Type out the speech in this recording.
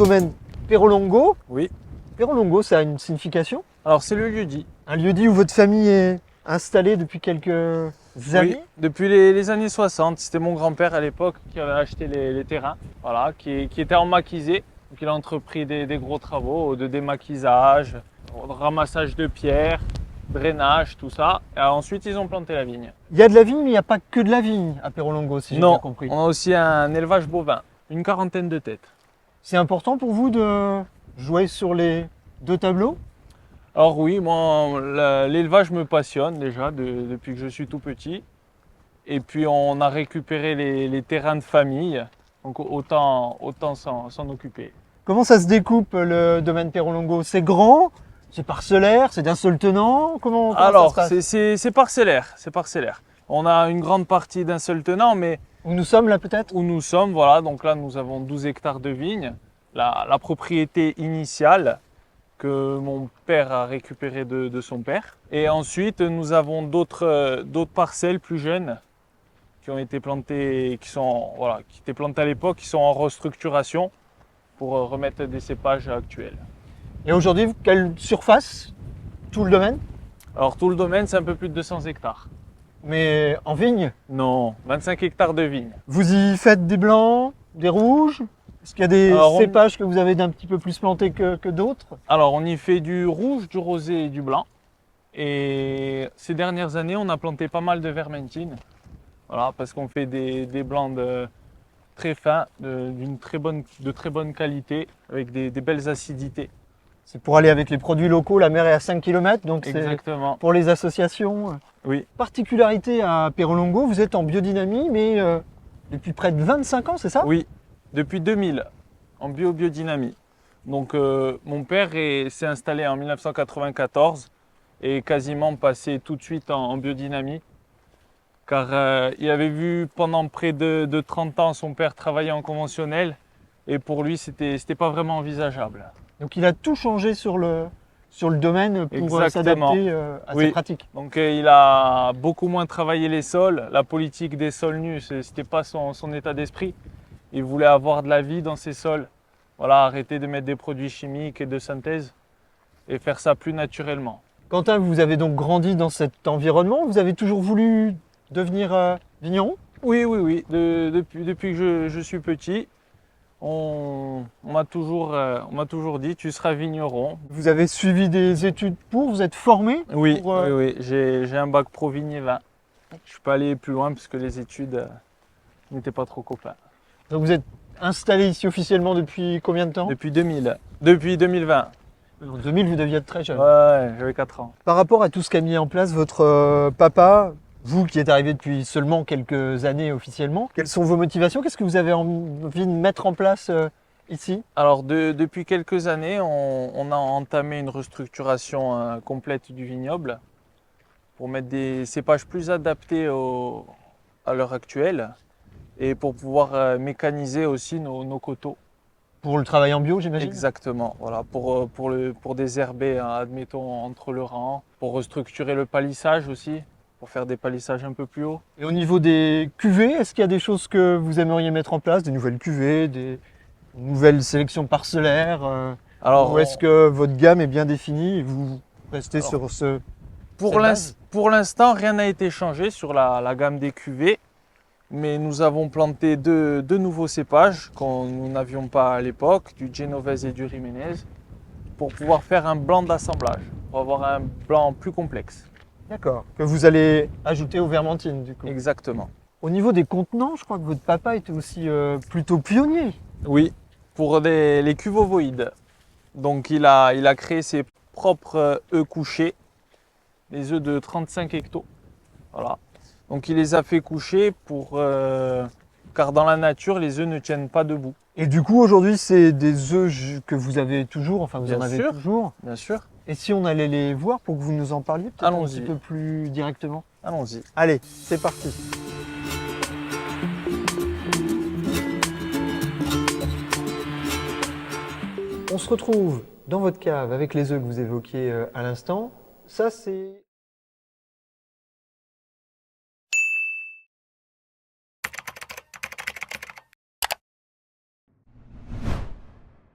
domaine Perolongo. Oui. Perolongo, ça a une signification? Alors c'est le lieu-dit. Un lieu-dit où votre famille est installée depuis quelques années? Oui, depuis les années 60. C'était mon grand-père à l'époque qui avait acheté les terrains, voilà, qui était en maquisé. Donc il a entrepris des gros travaux de démaquisage, de ramassage de pierres, drainage, tout ça. Et ensuite ils ont planté la vigne. Il y a de la vigne, mais il n'y a pas que de la vigne à Perolongo, si j'ai bien Non, compris. on a aussi un élevage bovin, une quarantaine de têtes. C'est important pour vous de jouer sur les deux tableaux? Alors oui, moi l'élevage me passionne déjà depuis que je suis tout petit. Et puis on a récupéré les terrains de famille, donc autant s'en occuper. Comment ça se découpe le domaine Perolongo? C'est grand? C'est parcellaire? C'est d'un seul tenant? Comment Alors ça se passe? c'est parcellaire, c'est parcellaire. On a une grande partie d'un seul tenant, mais Où nous sommes là peut-être? où nous sommes, voilà, donc là nous avons 12 hectares de vignes. La propriété initiale que mon père a récupérée de son père. Et ensuite nous avons d'autres parcelles plus jeunes qui ont été plantées, qui étaient plantées à l'époque, qui sont en restructuration pour remettre des cépages actuels. Et aujourd'hui, quelle surface? Tout le domaine? Alors tout le domaine, c'est un peu plus de 200 hectares. Mais en vigne? Non, 25 hectares de vignes. Vous y faites des blancs, des rouges? Est-ce qu'il y a des Alors, cépages que vous avez d'un petit peu plus plantés que d'autres? Alors on y fait du rouge, du rosé et du blanc. Et ces dernières années, on a planté pas mal de vermentine. Voilà, parce qu'on fait des blancs très fins, de très bonne qualité, avec des belles acidités. C'est pour aller avec les produits locaux, la mer est à 5 km, donc c'est Exactement. pour les associations. Oui. Particularité à Perolongo, vous êtes en biodynamie, mais depuis près de 25 ans, c'est ça? Oui, depuis 2000, en biodynamie. Donc mon père s'est installé en 1994 et quasiment passé tout de suite en biodynamie. Car il avait vu pendant près de 30 ans son père travailler en conventionnel et pour lui c'était pas vraiment envisageable. Donc il a tout changé sur le domaine pour Exactement. s'adapter à Oui. ses pratiques. Donc il a beaucoup moins travaillé les sols, la politique des sols nus, c'était pas son état d'esprit. Il voulait avoir de la vie dans ses sols, voilà, arrêter de mettre des produits chimiques et de synthèse et faire ça plus naturellement. Quentin, vous avez donc grandi dans cet environnement, vous avez toujours voulu devenir vigneron? Oui, oui, oui. Depuis que je suis petit, on m'a toujours dit tu seras vigneron. Vous avez suivi des études vous êtes formé? Oui, pour, oui, oui. J'ai un bac pro vigné vin. Je ne suis pas allé plus loin parce que les études n'étaient pas trop copains. Donc vous êtes installé ici officiellement depuis combien de temps? Depuis 2000, depuis 2020. En 2000, vous deviez être très jeune. Ouais, j'avais 4 ans. Par rapport à tout ce qu'a mis en place votre papa, vous qui êtes arrivé depuis seulement quelques années officiellement, quelles sont vos motivations? Qu'est-ce que vous avez envie de mettre en place ici? Alors depuis quelques années, on a entamé une restructuration complète du vignoble pour mettre des cépages plus adaptés à l'heure actuelle et pour pouvoir mécaniser aussi nos coteaux. Pour le travail en bio, j'imagine? Exactement, voilà, pour désherber, admettons, entre le rang, pour restructurer le palissage aussi, pour faire des palissages un peu plus hauts. Et au niveau des cuvées, est-ce qu'il y a des choses que vous aimeriez mettre en place? Des nouvelles cuvées, des nouvelles sélections parcellaires Alors, ou est-ce que votre gamme est bien définie et vous restez sur ce... pour l'instant, rien n'a été changé sur la gamme des cuvées, mais nous avons planté deux nouveaux cépages que nous n'avions pas à l'époque, du Genovese et du Jiménez, pour pouvoir faire un blanc d'assemblage, pour avoir un blanc plus complexe. D'accord. Que vous allez ajouter aux vermentines du coup. Exactement. Au niveau des contenants, je crois que votre papa était aussi plutôt pionnier. Oui, pour les cuves ovoïdes. Donc il a créé ses propres œufs couchés, les œufs de 35 hectos. Voilà. Donc il les a fait coucher car dans la nature, les œufs ne tiennent pas debout. Et du coup, aujourd'hui, c'est des œufs que vous avez toujours, enfin vous Bien en avez sûr. toujours. Bien sûr. Et si on allait les voir pour que vous nous en parliez peut-être un Allons-y. petit peu plus directement? Allons-y. Allez, c'est parti. On se retrouve dans votre cave avec les œufs que vous évoquiez à l'instant. Ça, c'est